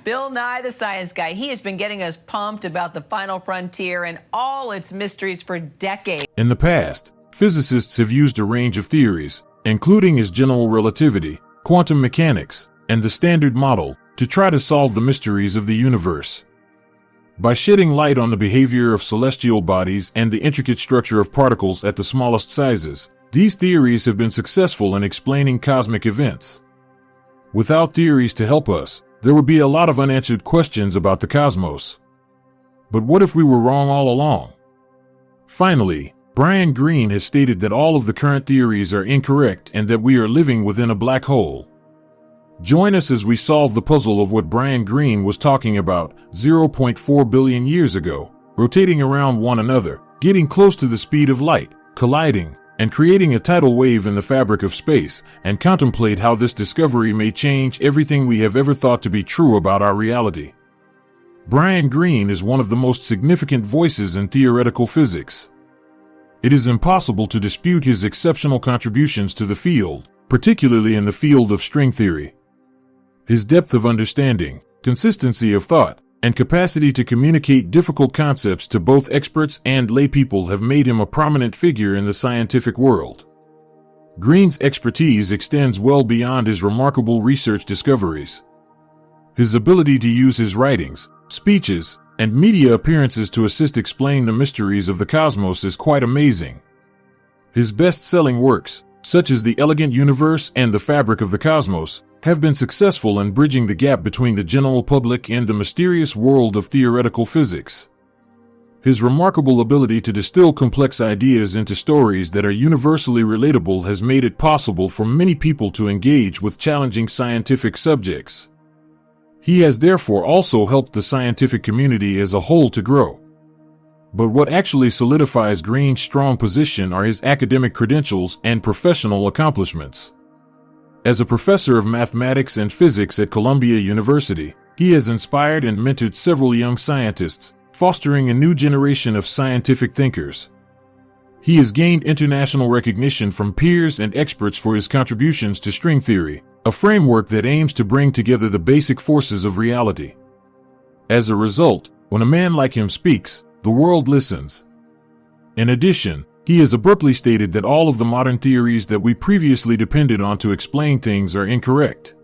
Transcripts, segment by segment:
Bill Nye, the science guy. He has been getting us pumped about the final frontier and all its mysteries for decades. In the past, physicists have used a range of theories, including his general relativity, quantum mechanics, and the Standard Model, to try to solve the mysteries of the universe. By shedding light on the behavior of celestial bodies and the intricate structure of particles at the smallest sizes, these theories have been successful in explaining cosmic events. Without theories to help us, there would be a lot of unanswered questions about the cosmos. But what if we were wrong all along? Finally, Brian Greene has stated that all of the current theories are incorrect and that we are living within a black hole. Join us as we solve the puzzle of what Brian Greene was talking about 0.4 billion years ago, rotating around one another, getting close to the speed of light, colliding, and creating a tidal wave in the fabric of space, and contemplate how this discovery may change everything we have ever thought to be true about our reality. Brian Greene is one of the most significant voices in theoretical physics. It is impossible to dispute his exceptional contributions to the field, particularly in the field of string theory. His depth of understanding, consistency of thought, and capacity to communicate difficult concepts to both experts and laypeople have made him a prominent figure in the scientific world. Greene's expertise extends well beyond his remarkable research discoveries. His ability to use his writings, speeches, and media appearances to assist explain the mysteries of the cosmos is quite amazing. His best-selling works, such as The Elegant Universe and The Fabric of the Cosmos, have been successful in bridging the gap between the general public and the mysterious world of theoretical physics. His remarkable ability to distill complex ideas into stories that are universally relatable has made it possible for many people to engage with challenging scientific subjects. He has therefore also helped the scientific community as a whole to grow. But what actually solidifies Greene's strong position are his academic credentials and professional accomplishments. As a professor of mathematics and physics at Columbia University, he has inspired and mentored several young scientists, fostering a new generation of scientific thinkers. He has gained international recognition from peers and experts for his contributions to string theory, a framework that aims to bring together the basic forces of reality. As a result, when a man like him speaks, the world listens. In addition, he has abruptly stated that all of the modern theories that we previously depended on to explain things are incorrect.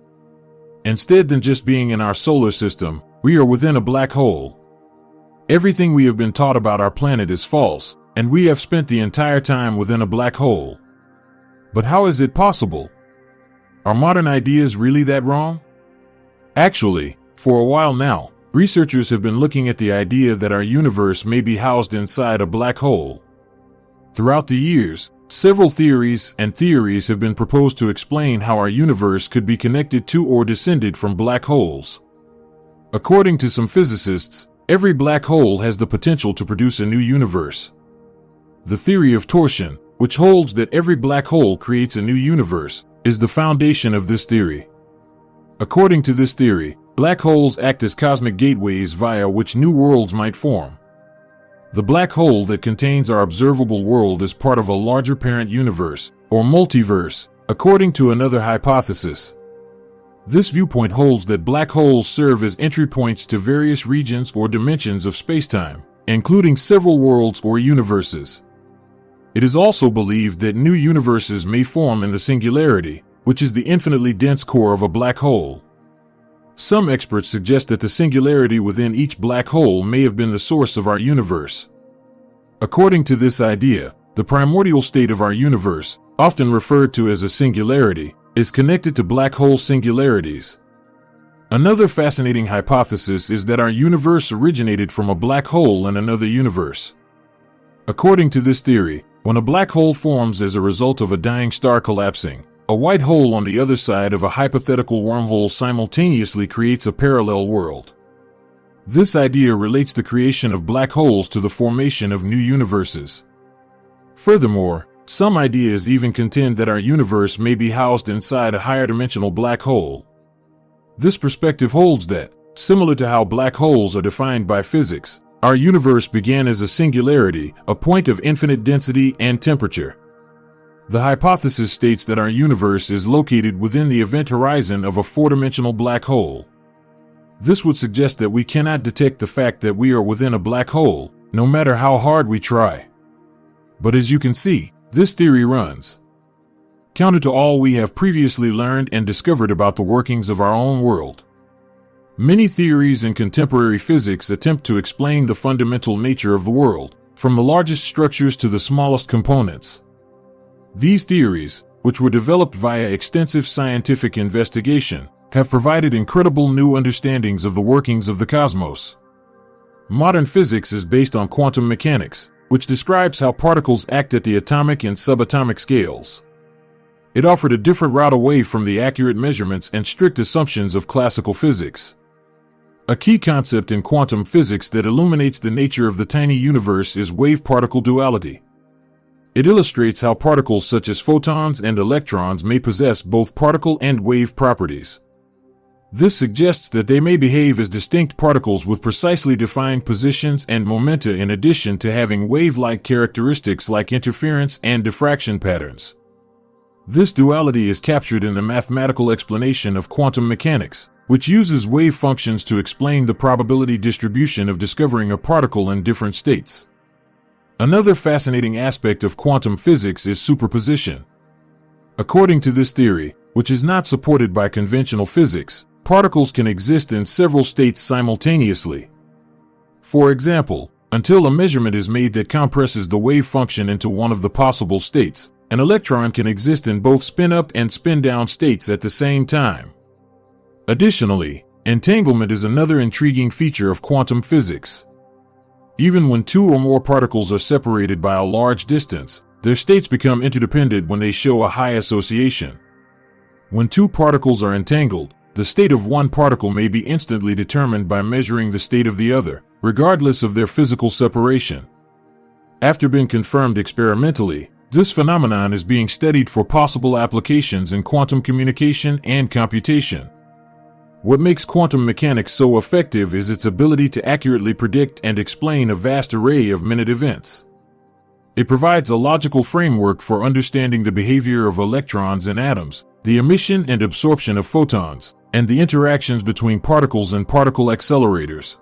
Instead than just being in our solar system, we are within a black hole. Everything we have been taught about our planet is false, and we have spent the entire time within a black hole. But how is it possible? Are modern ideas really that wrong? Actually, for a while now, researchers have been looking at the idea that our universe may be housed inside a black hole. Throughout the years, several theories have been proposed to explain how our universe could be connected to or descended from black holes. According to some physicists, every black hole has the potential to produce a new universe. The theory of torsion, which holds that every black hole creates a new universe, is the foundation of this theory. According to this theory, black holes act as cosmic gateways via which new worlds might form. The black hole that contains our observable world is part of a larger parent universe, or multiverse, according to another hypothesis. This viewpoint holds that black holes serve as entry points to various regions or dimensions of spacetime, including several worlds or universes. It is also believed that new universes may form in the singularity, which is the infinitely dense core of a black hole. Some experts suggest that the singularity within each black hole may have been the source of our universe. According to this idea, the primordial state of our universe, often referred to as a singularity, is connected to black hole singularities. Another fascinating hypothesis is that our universe originated from a black hole in another universe. According to this theory, when a black hole forms as a result of a dying star collapsing, a white hole on the other side of a hypothetical wormhole simultaneously creates a parallel world. This idea relates the creation of black holes to the formation of new universes. Furthermore, some ideas even contend that our universe may be housed inside a higher dimensional black hole. This perspective holds that, similar to how black holes are defined by physics, our universe began as a singularity, a point of infinite density and temperature. The hypothesis states that our universe is located within the event horizon of a four-dimensional black hole. This would suggest that we cannot detect the fact that we are within a black hole, no matter how hard we try. But as you can see, this theory runs counter to all we have previously learned and discovered about the workings of our own world. Many theories in contemporary physics attempt to explain the fundamental nature of the world, from the largest structures to the smallest components. These theories, which were developed via extensive scientific investigation, have provided incredible new understandings of the workings of the cosmos. Modern physics is based on quantum mechanics, which describes how particles act at the atomic and subatomic scales. It offered a different route away from the accurate measurements and strict assumptions of classical physics. A key concept in quantum physics that illuminates the nature of the tiny universe is wave-particle duality. It illustrates how particles such as photons and electrons may possess both particle and wave properties. This suggests that they may behave as distinct particles with precisely defined positions and momenta in addition to having wave-like characteristics like interference and diffraction patterns. This duality is captured in the mathematical explanation of quantum mechanics, which uses wave functions to explain the probability distribution of discovering a particle in different states. Another fascinating aspect of quantum physics is superposition. According to this theory, which is not supported by conventional physics, particles can exist in several states simultaneously. For example, until a measurement is made that compresses the wave function into one of the possible states, an electron can exist in both spin-up and spin-down states at the same time. Additionally, entanglement is another intriguing feature of quantum physics. Even when two or more particles are separated by a large distance, their states become interdependent when they show a high association. When two particles are entangled, the state of one particle may be instantly determined by measuring the state of the other, regardless of their physical separation. After being confirmed experimentally, this phenomenon is being studied for possible applications in quantum communication and computation. What makes quantum mechanics so effective is its ability to accurately predict and explain a vast array of minute events. It provides a logical framework for understanding the behavior of electrons and atoms, the emission and absorption of photons, and the interactions between particles and particle accelerators.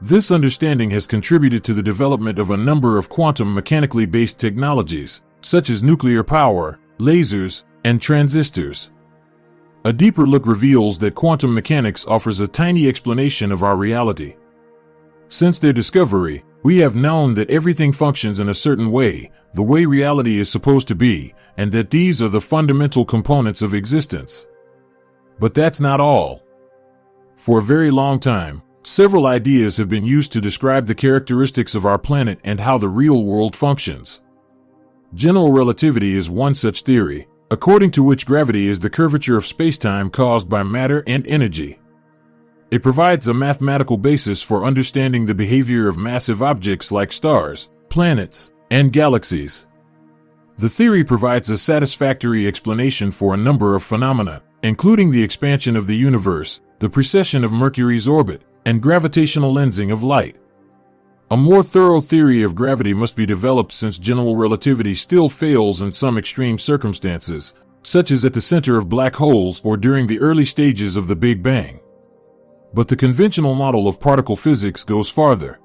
This understanding has contributed to the development of a number of quantum mechanically based technologies, such as nuclear power, lasers, and transistors. A deeper look reveals that quantum mechanics offers a tiny explanation of our reality. Since their discovery, we have known that everything functions in a certain way, the way reality is supposed to be, and that these are the fundamental components of existence. But that's not all. For a very long time, several ideas have been used to describe the characteristics of our planet and how the real world functions. General relativity is one such theory, according to which gravity is the curvature of spacetime caused by matter and energy. It provides a mathematical basis for understanding the behavior of massive objects like stars, planets, and galaxies. The theory provides a satisfactory explanation for a number of phenomena, including the expansion of the universe, the precession of Mercury's orbit, and gravitational lensing of light. A more thorough theory of gravity must be developed since general relativity still fails in some extreme circumstances, such as at the center of black holes or during the early stages of the Big Bang. But the conventional model of particle physics goes farther.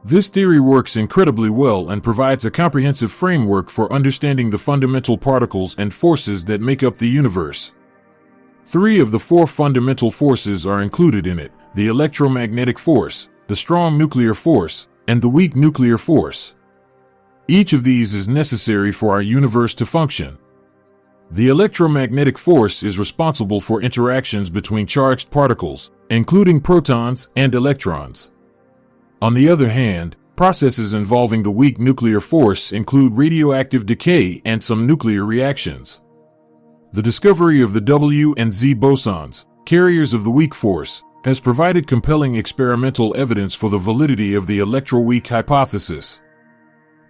This theory works incredibly well and provides a comprehensive framework for understanding the fundamental particles and forces that make up the universe. 3 of the 4 fundamental forces are included in it: the electromagnetic force, the strong nuclear force, and the weak nuclear force. Each of these is necessary for our universe to function. The electromagnetic force is responsible for interactions between charged particles, including protons and electrons. On the other hand, processes involving the weak nuclear force include radioactive decay and some nuclear reactions. The discovery of the W and Z bosons, carriers of the weak force, has provided compelling experimental evidence for the validity of the electroweak hypothesis.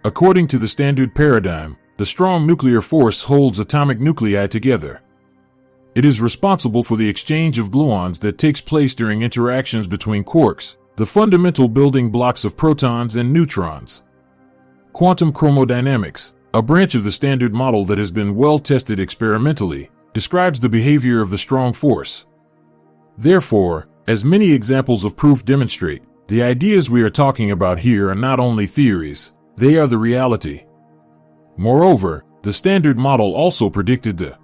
According to the standard paradigm, the strong nuclear force holds atomic nuclei together. It is responsible for the exchange of gluons that takes place during interactions between quarks, the fundamental building blocks of protons and neutrons. Quantum chromodynamics, a branch of the standard model that has been well tested experimentally, describes the behavior of the strong force. Therefore, As many examples of proof demonstrate, the ideas we are talking about here are not only theories, they are the reality. Moreover, the Standard Model also predicted the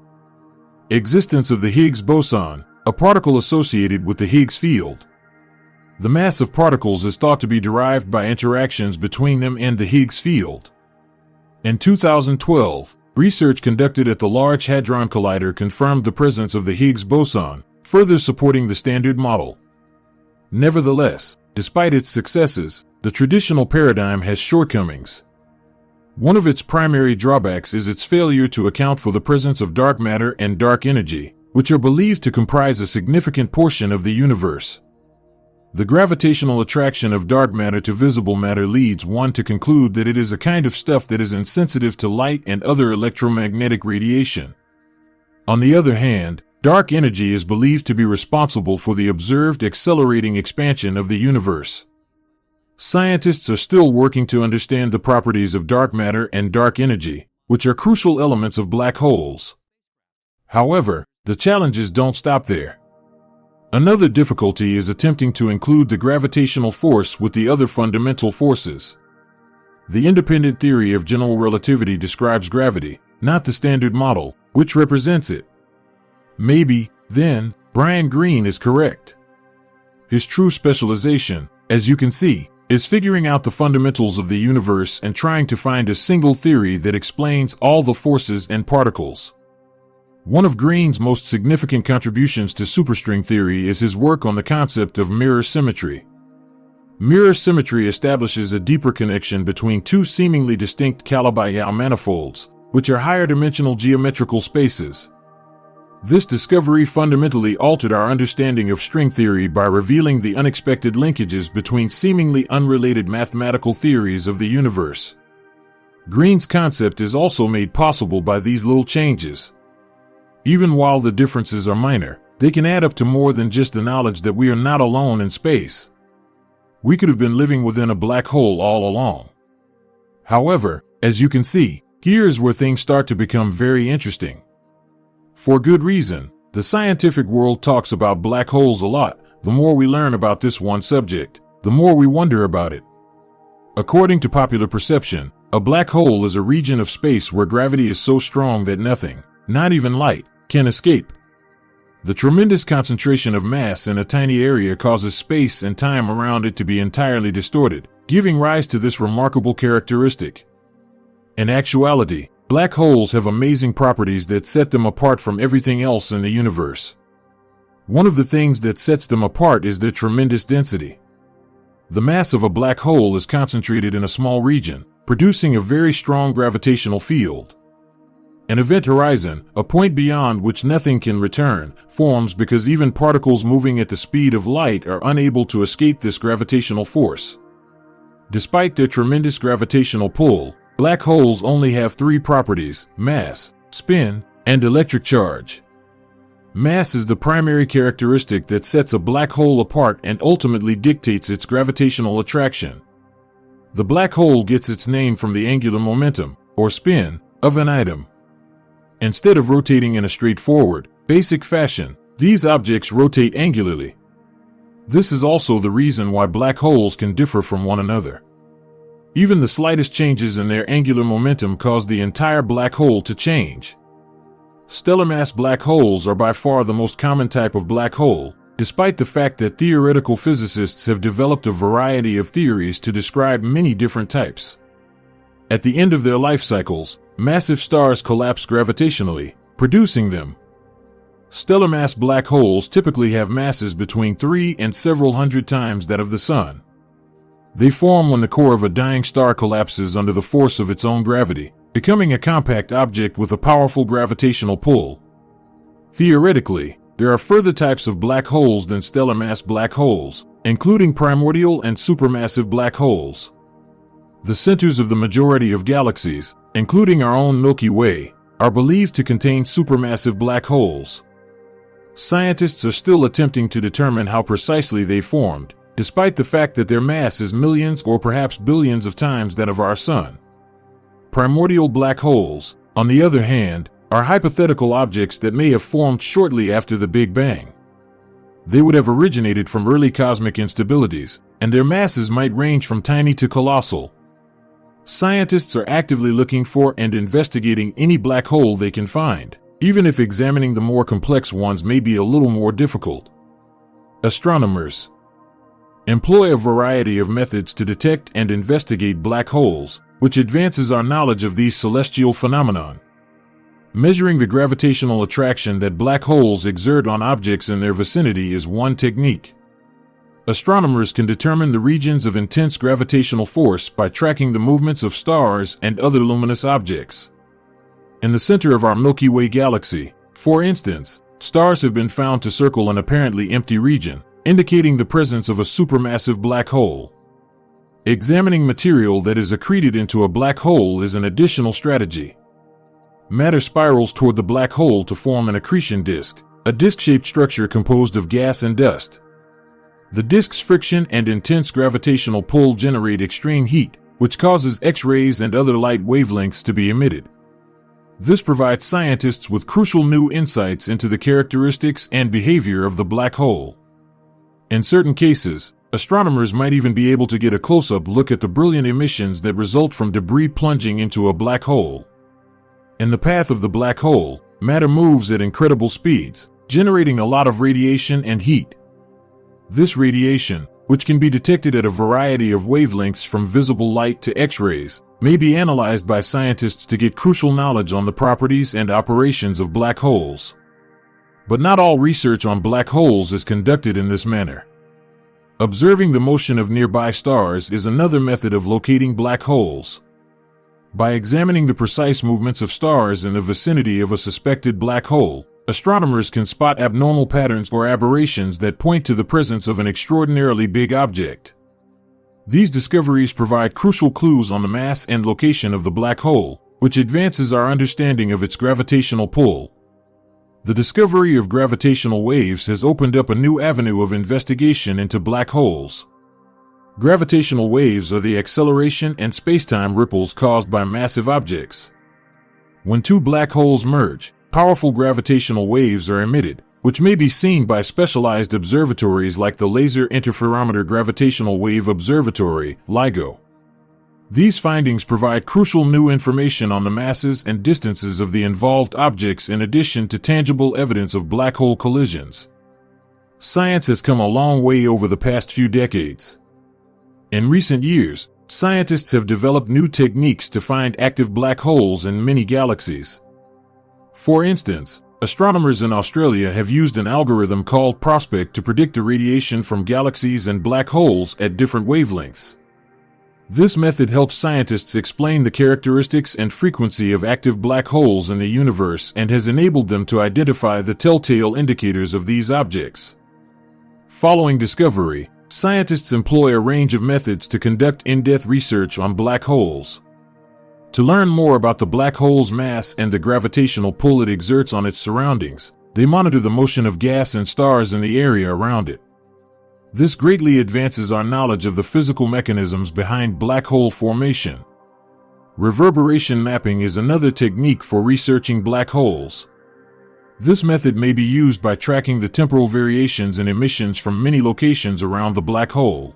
existence of the Higgs boson, a particle associated with the Higgs field. The mass of particles is thought to be derived by interactions between them and the Higgs field. In 2012, research conducted at the Large Hadron Collider confirmed the presence of the Higgs boson, further supporting the Standard Model. Nevertheless, despite its successes, the traditional paradigm has shortcomings. One of its primary drawbacks is its failure to account for the presence of dark matter and dark energy, which are believed to comprise a significant portion of the universe. The gravitational attraction of dark matter to visible matter leads one to conclude that it is a kind of stuff that is insensitive to light and other electromagnetic radiation. On the other hand, dark energy is believed to be responsible for the observed accelerating expansion of the universe. Scientists are still working to understand the properties of dark matter and dark energy, which are crucial elements of black holes. However, the challenges don't stop there. Another difficulty is attempting to include the gravitational force with the other fundamental forces. The independent theory of general relativity describes gravity, not the Standard Model, which represents it. Maybe, then, Brian Greene is correct. His true specialization, as you can see, is figuring out the fundamentals of the universe and trying to find a single theory that explains all the forces and particles. One of Greene's most significant contributions to superstring theory is his work on the concept of mirror symmetry. Mirror symmetry establishes a deeper connection between two seemingly distinct Calabi-Yau manifolds, which are higher-dimensional geometrical spaces. This discovery fundamentally altered our understanding of string theory by revealing the unexpected linkages between seemingly unrelated mathematical theories of the universe. Greene's concept is also made possible by these little changes. Even while the differences are minor, they can add up to more than just the knowledge that we are not alone in space. We could have been living within a black hole all along. However, as you can see, here is where things start to become very interesting. For good reason, the scientific world talks about black holes a lot. The more we learn about this one subject, the more we wonder about it. According to popular perception, a black hole is a region of space where gravity is so strong that nothing, not even light, can escape. The tremendous concentration of mass in a tiny area causes space and time around it to be entirely distorted, giving rise to this remarkable characteristic. In actuality, black holes have amazing properties that set them apart from everything else in the universe. One of the things that sets them apart is their tremendous density. The mass of a black hole is concentrated in a small region, producing a very strong gravitational field. An event horizon, a point beyond which nothing can return, forms because even particles moving at the speed of light are unable to escape this gravitational force. Despite their tremendous gravitational pull, black holes only have three properties: mass, spin, and electric charge. Mass is the primary characteristic that sets a black hole apart and ultimately dictates its gravitational attraction. The black hole gets its name from the angular momentum, or spin, of an atom. Instead of rotating in a straightforward, basic fashion, these objects rotate angularly. This is also the reason why black holes can differ from one another. Even the slightest changes in their angular momentum cause the entire black hole to change. Stellar mass black holes are by far the most common type of black hole, despite the fact that theoretical physicists have developed a variety of theories to describe many different types. At the end of their life cycles, massive stars collapse gravitationally, producing them. Stellar mass black holes typically have masses between 3 and several hundred times that of the Sun. They form when the core of a dying star collapses under the force of its own gravity, becoming a compact object with a powerful gravitational pull. Theoretically, there are further types of black holes than stellar mass black holes, including primordial and supermassive black holes. The centers of the majority of galaxies, including our own Milky Way, are believed to contain supermassive black holes. Scientists are still attempting to determine how precisely they formed, despite the fact that their mass is millions or perhaps billions of times that of our Sun. Primordial black holes, on the other hand, are hypothetical objects that may have formed shortly after the Big Bang. They would have originated from early cosmic instabilities, and their masses might range from tiny to colossal. Scientists are actively looking for and investigating any black hole they can find, even if examining the more complex ones may be a little more difficult. Astronomers employ a variety of methods to detect and investigate black holes, which advances our knowledge of these celestial phenomena. Measuring the gravitational attraction that black holes exert on objects in their vicinity is one technique. Astronomers can determine the regions of intense gravitational force by tracking the movements of stars and other luminous objects. In the center of our Milky Way galaxy, for instance, stars have been found to circle an apparently empty region, indicating the presence of a supermassive black hole. Examining material that is accreted into a black hole is an additional strategy. Matter spirals toward the black hole to form an accretion disk, a disk-shaped structure composed of gas and dust. The disk's friction and intense gravitational pull generate extreme heat, which causes X-rays and other light wavelengths to be emitted. This provides scientists with crucial new insights into the characteristics and behavior of the black hole. In certain cases, astronomers might even be able to get a close-up look at the brilliant emissions that result from debris plunging into a black hole. In the path of the black hole, matter moves at incredible speeds, generating a lot of radiation and heat. This radiation, which can be detected at a variety of wavelengths from visible light to X-rays, may be analyzed by scientists to get crucial knowledge on the properties and operations of black holes. But not all research on black holes is conducted in this manner. Observing the motion of nearby stars is another method of locating black holes. By examining the precise movements of stars in the vicinity of a suspected black hole, astronomers can spot abnormal patterns or aberrations that point to the presence of an extraordinarily big object. These discoveries provide crucial clues on the mass and location of the black hole, which advances our understanding of its gravitational pull. The discovery of gravitational waves has opened up a new avenue of investigation into black holes. Gravitational waves are the acceleration and spacetime ripples caused by massive objects. When two black holes merge, powerful gravitational waves are emitted, which may be seen by specialized observatories like the Laser Interferometer Gravitational Wave Observatory, LIGO. These findings provide crucial new information on the masses and distances of the involved objects in addition to tangible evidence of black hole collisions. Science has come a long way over the past few decades. In recent years, scientists have developed new techniques to find active black holes in many galaxies. For instance, astronomers in Australia have used an algorithm called Prospect to predict the radiation from galaxies and black holes at different wavelengths. This method helps scientists explain the characteristics and frequency of active black holes in the universe and has enabled them to identify the telltale indicators of these objects. Following discovery, scientists employ a range of methods to conduct in-depth research on black holes. To learn more about the black hole's mass and the gravitational pull it exerts on its surroundings, they monitor the motion of gas and stars in the area around it. This greatly advances our knowledge of the physical mechanisms behind black hole formation. Reverberation mapping is another technique for researching black holes. This method may be used by tracking the temporal variations in emissions from many locations around the black hole.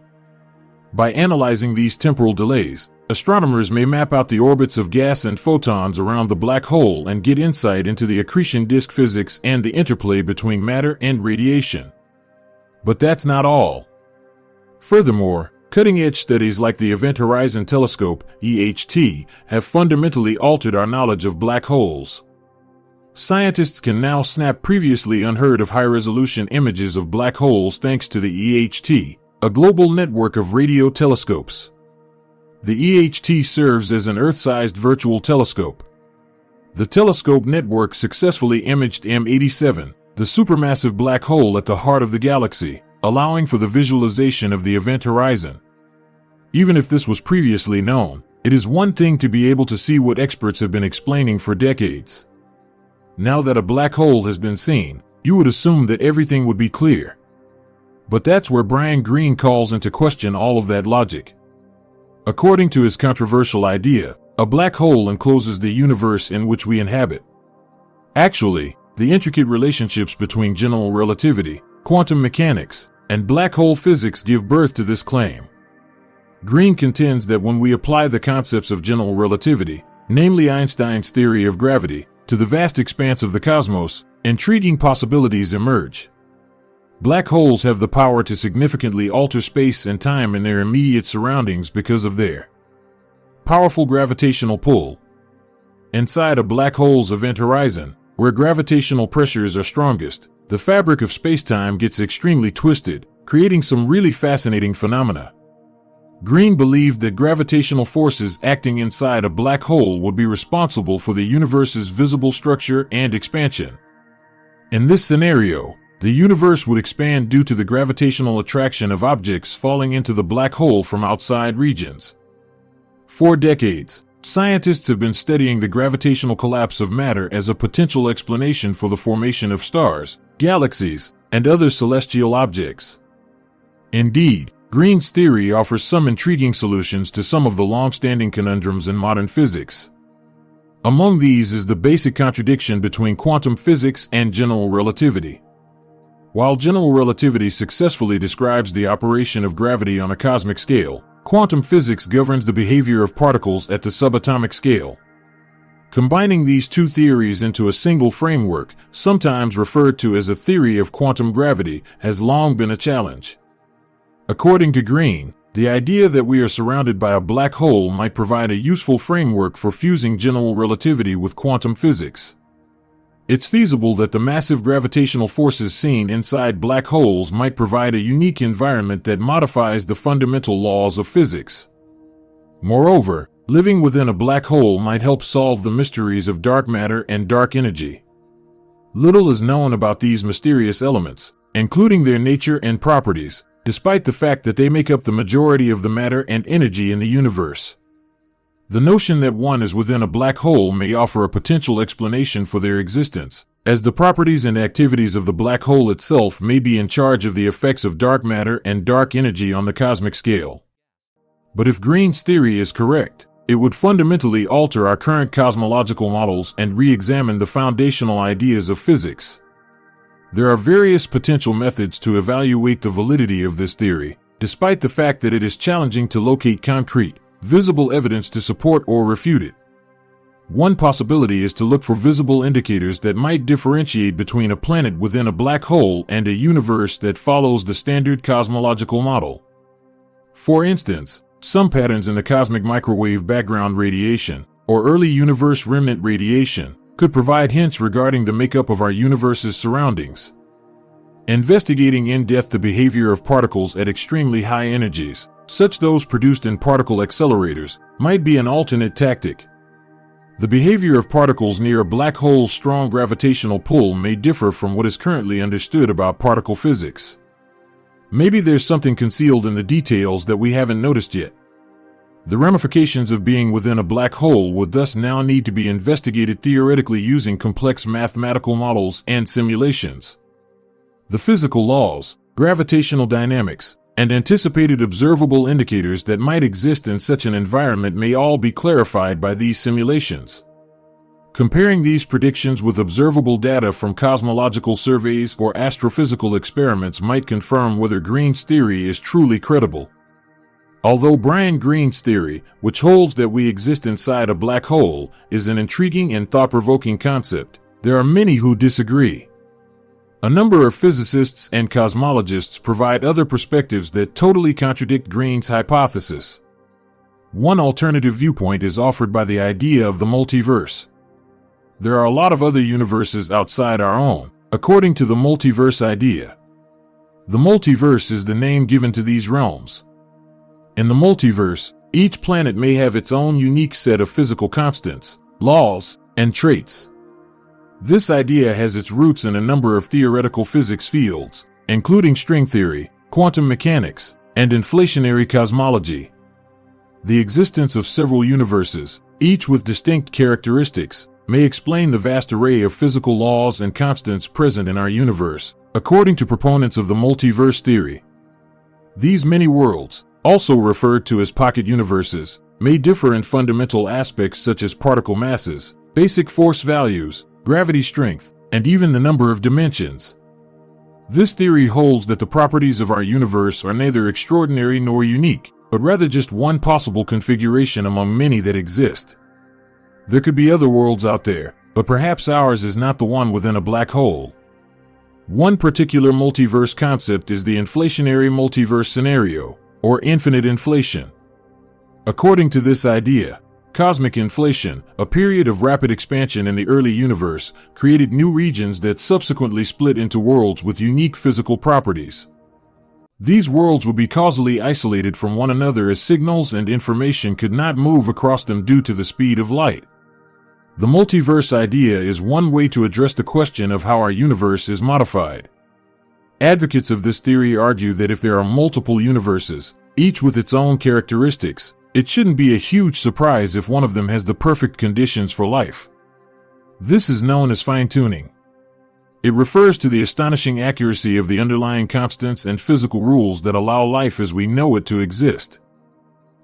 By analyzing these temporal delays, astronomers may map out the orbits of gas and photons around the black hole and get insight into the accretion disk physics and the interplay between matter and radiation. But that's not all. Furthermore, cutting-edge studies like the Event Horizon Telescope, EHT, have fundamentally altered our knowledge of black holes. Scientists can now snap previously unheard of high-resolution images of black holes thanks to the EHT, a global network of radio telescopes. The EHT serves as an Earth-sized virtual telescope. The telescope network successfully imaged M87, the supermassive black hole at the heart of the galaxy, allowing for the visualization of the event horizon. Even if this was previously known, it is one thing to be able to see what experts have been explaining for decades. Now that a black hole has been seen, you would assume that everything would be clear. But that's where Brian Greene calls into question all of that logic. According to his controversial idea, a black hole encloses the universe in which we inhabit. Actually, the intricate relationships between general relativity, quantum mechanics, and black hole physics give birth to this claim. Green contends that when we apply the concepts of general relativity, namely Einstein's theory of gravity, to the vast expanse of the cosmos, intriguing possibilities emerge. Black holes have the power to significantly alter space and time in their immediate surroundings because of their powerful gravitational pull. Inside a black hole's event horizon, where gravitational pressures are strongest, the fabric of spacetime gets extremely twisted, creating some really fascinating phenomena. Green believed that gravitational forces acting inside a black hole would be responsible for the universe's visible structure and expansion. In this scenario, the universe would expand due to the gravitational attraction of objects falling into the black hole from outside regions. For decades, scientists have been studying the gravitational collapse of matter as a potential explanation for the formation of stars, galaxies, and other celestial objects. Indeed, Green's theory offers some intriguing solutions to some of the long-standing conundrums in modern physics. Among these is the basic contradiction between quantum physics and general relativity. While general relativity successfully describes the operation of gravity on a cosmic scale, quantum physics governs the behavior of particles at the subatomic scale. Combining these two theories into a single framework, sometimes referred to as a theory of quantum gravity, has long been a challenge. According to Green, the idea that we are surrounded by a black hole might provide a useful framework for fusing general relativity with quantum physics. It's feasible that the massive gravitational forces seen inside black holes might provide a unique environment that modifies the fundamental laws of physics. Moreover, living within a black hole might help solve the mysteries of dark matter and dark energy. Little is known about these mysterious elements, including their nature and properties, despite the fact that they make up the majority of the matter and energy in the universe. The notion that one is within a black hole may offer a potential explanation for their existence, as the properties and activities of the black hole itself may be in charge of the effects of dark matter and dark energy on the cosmic scale. But if Green's theory is correct, it would fundamentally alter our current cosmological models and re-examine the foundational ideas of physics. There are various potential methods to evaluate the validity of this theory, despite the fact that it is challenging to locate concrete, visible evidence to support or refute it. One possibility is to look for visible indicators that might differentiate between a planet within a black hole and a universe that follows the standard cosmological model. For instance, some patterns in the cosmic microwave background radiation, or early universe remnant radiation, could provide hints regarding the makeup of our universe's surroundings. Investigating in depth the behavior of particles at extremely high energies, such those produced in particle accelerators, might be an alternate tactic. The behavior of particles near a black hole's strong gravitational pull may differ from what is currently understood about particle physics. Maybe there's something concealed in the details that we haven't noticed yet. The ramifications of being within a black hole would thus now need to be investigated theoretically using complex mathematical models and simulations. The physical laws, gravitational dynamics, and anticipated observable indicators that might exist in such an environment may all be clarified by these simulations. Comparing these predictions with observable data from cosmological surveys or astrophysical experiments might confirm whether Green's theory is truly credible. Although Brian Greene's theory, which holds that we exist inside a black hole, is an intriguing and thought-provoking concept, there are many who disagree. A number of physicists and cosmologists provide other perspectives that totally contradict Green's hypothesis. One alternative viewpoint is offered by the idea of the multiverse. There are a lot of other universes outside our own, according to the multiverse idea. The multiverse is the name given to these realms. In the multiverse, each planet may have its own unique set of physical constants, laws, and traits. This idea has its roots in a number of theoretical physics fields, including string theory, quantum mechanics, and inflationary cosmology. The existence of several universes, each with distinct characteristics, may explain the vast array of physical laws and constants present in our universe, according to proponents of the multiverse theory. These many worlds, also referred to as pocket universes, may differ in fundamental aspects such as particle masses, basic force values, gravity strength, and even the number of dimensions. This theory holds that the properties of our universe are neither extraordinary nor unique, but rather just one possible configuration among many that exist. There could be other worlds out there, but perhaps ours is not the one within a black hole. One particular multiverse concept is the inflationary multiverse scenario, or infinite inflation. According to this idea, cosmic inflation, a period of rapid expansion in the early universe, created new regions that subsequently split into worlds with unique physical properties. These worlds would be causally isolated from one another as signals and information could not move across them due to the speed of light. The multiverse idea is one way to address the question of how our universe is modified. Advocates of this theory argue that if there are multiple universes, each with its own characteristics, it shouldn't be a huge surprise if one of them has the perfect conditions for life. This is known as fine-tuning. It refers to the astonishing accuracy of the underlying constants and physical rules that allow life as we know it to exist.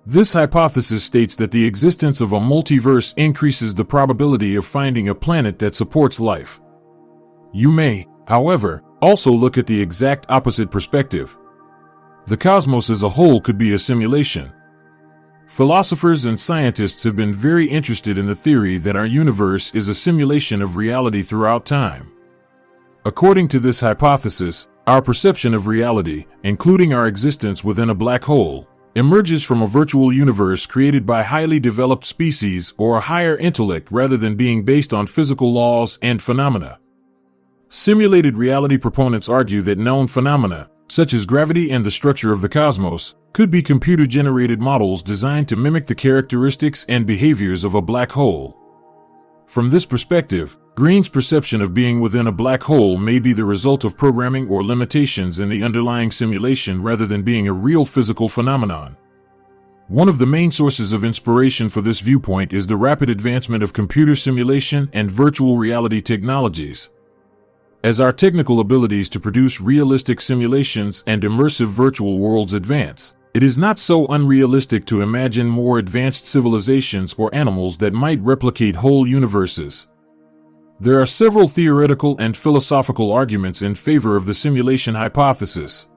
This hypothesis states that the existence of a multiverse increases the probability of finding a planet that supports life. You may, however, also look at the exact opposite perspective. The cosmos as a whole could be a simulation. Philosophers and scientists have been very interested in the theory that our universe is a simulation of reality throughout time. According to this hypothesis, our perception of reality, including our existence within a black hole, emerges from a virtual universe created by highly developed species or a higher intellect rather than being based on physical laws and phenomena. Simulated reality proponents argue that known phenomena, such as gravity and the structure of the cosmos, could be computer-generated models designed to mimic the characteristics and behaviors of a black hole. From this perspective, Green's perception of being within a black hole may be the result of programming or limitations in the underlying simulation rather than being a real physical phenomenon. One of the main sources of inspiration for this viewpoint is the rapid advancement of computer simulation and virtual reality technologies. As our technical abilities to produce realistic simulations and immersive virtual worlds advance, it is not so unrealistic to imagine more advanced civilizations or animals that might replicate whole universes. There are several theoretical and philosophical arguments in favor of the simulation hypothesis.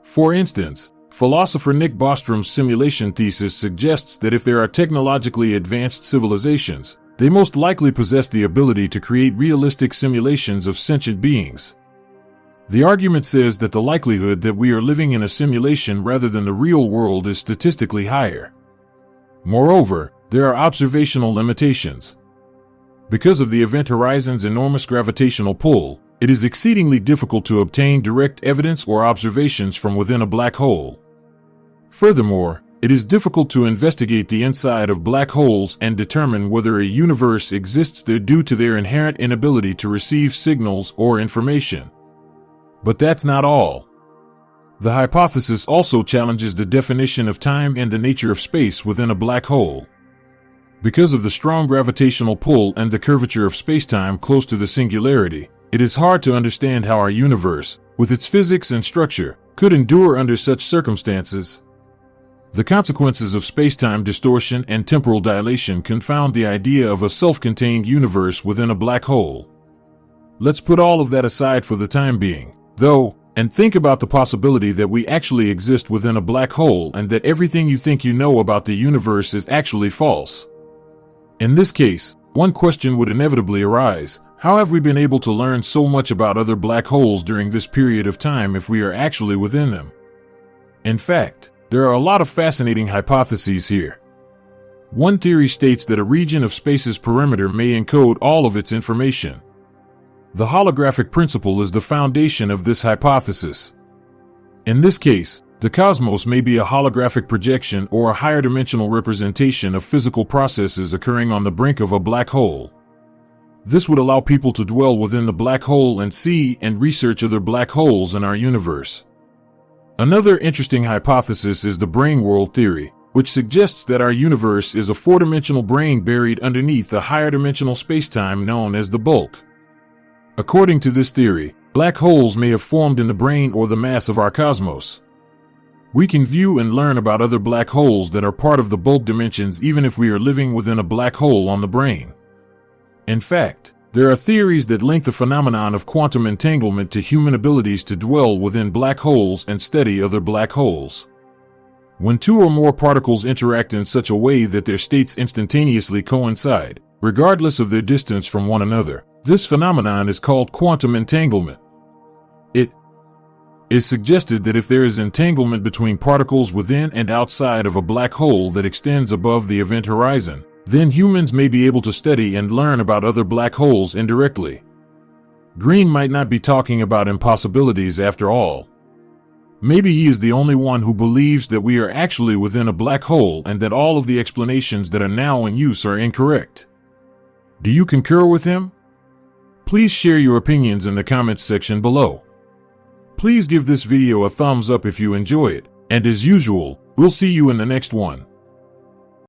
For instance, philosopher Nick Bostrom's simulation thesis suggests that if there are technologically advanced civilizations, they most likely possess the ability to create realistic simulations of sentient beings. The argument says that the likelihood that we are living in a simulation rather than the real world is statistically higher. Moreover, there are observational limitations. Because of the event horizon's enormous gravitational pull, it is exceedingly difficult to obtain direct evidence or observations from within a black hole. Furthermore, it is difficult to investigate the inside of black holes and determine whether a universe exists there due to their inherent inability to receive signals or information. But that's not all. The hypothesis also challenges the definition of time and the nature of space within a black hole. Because of the strong gravitational pull and the curvature of spacetime close to the singularity, it is hard to understand how our universe, with its physics and structure, could endure under such circumstances. The consequences of spacetime distortion and temporal dilation confound the idea of a self-contained universe within a black hole. Let's put all of that aside for the time being, though, and think about the possibility that we actually exist within a black hole and that everything you think you know about the universe is actually false. In this case, one question would inevitably arise: how have we been able to learn so much about other black holes during this period of time if we are actually within them? In fact, there are a lot of fascinating hypotheses here. One theory states that a region of space's perimeter may encode all of its information. The holographic principle is the foundation of this hypothesis. In this case, the cosmos may be a holographic projection or a higher dimensional representation of physical processes occurring on the brink of a black hole. This would allow people to dwell within the black hole and see and research other black holes in our universe. Another interesting hypothesis is the brain world theory, which suggests that our universe is a four-dimensional brain buried underneath a higher dimensional spacetime known as the bulk. According to this theory, black holes may have formed in the brain or the mass of our cosmos. We can view and learn about other black holes that are part of the bulk dimensions even if we are living within a black hole on the brain. In fact, There are theories that link the phenomenon of quantum entanglement to human abilities to dwell within black holes and study other black holes. When two or more particles interact in such a way that their states instantaneously coincide, regardless of their distance from one another, this phenomenon is called quantum entanglement. It is suggested that if there is entanglement between particles within and outside of a black hole that extends above the event horizon, then humans may be able to study and learn about other black holes indirectly. Green might not be talking about impossibilities after all. Maybe he is the only one who believes that we are actually within a black hole and that all of the explanations that are now in use are incorrect. Do you concur with him? Please share your opinions in the comments section below. Please give this video a thumbs up if you enjoy it, and as usual, we'll see you in the next one.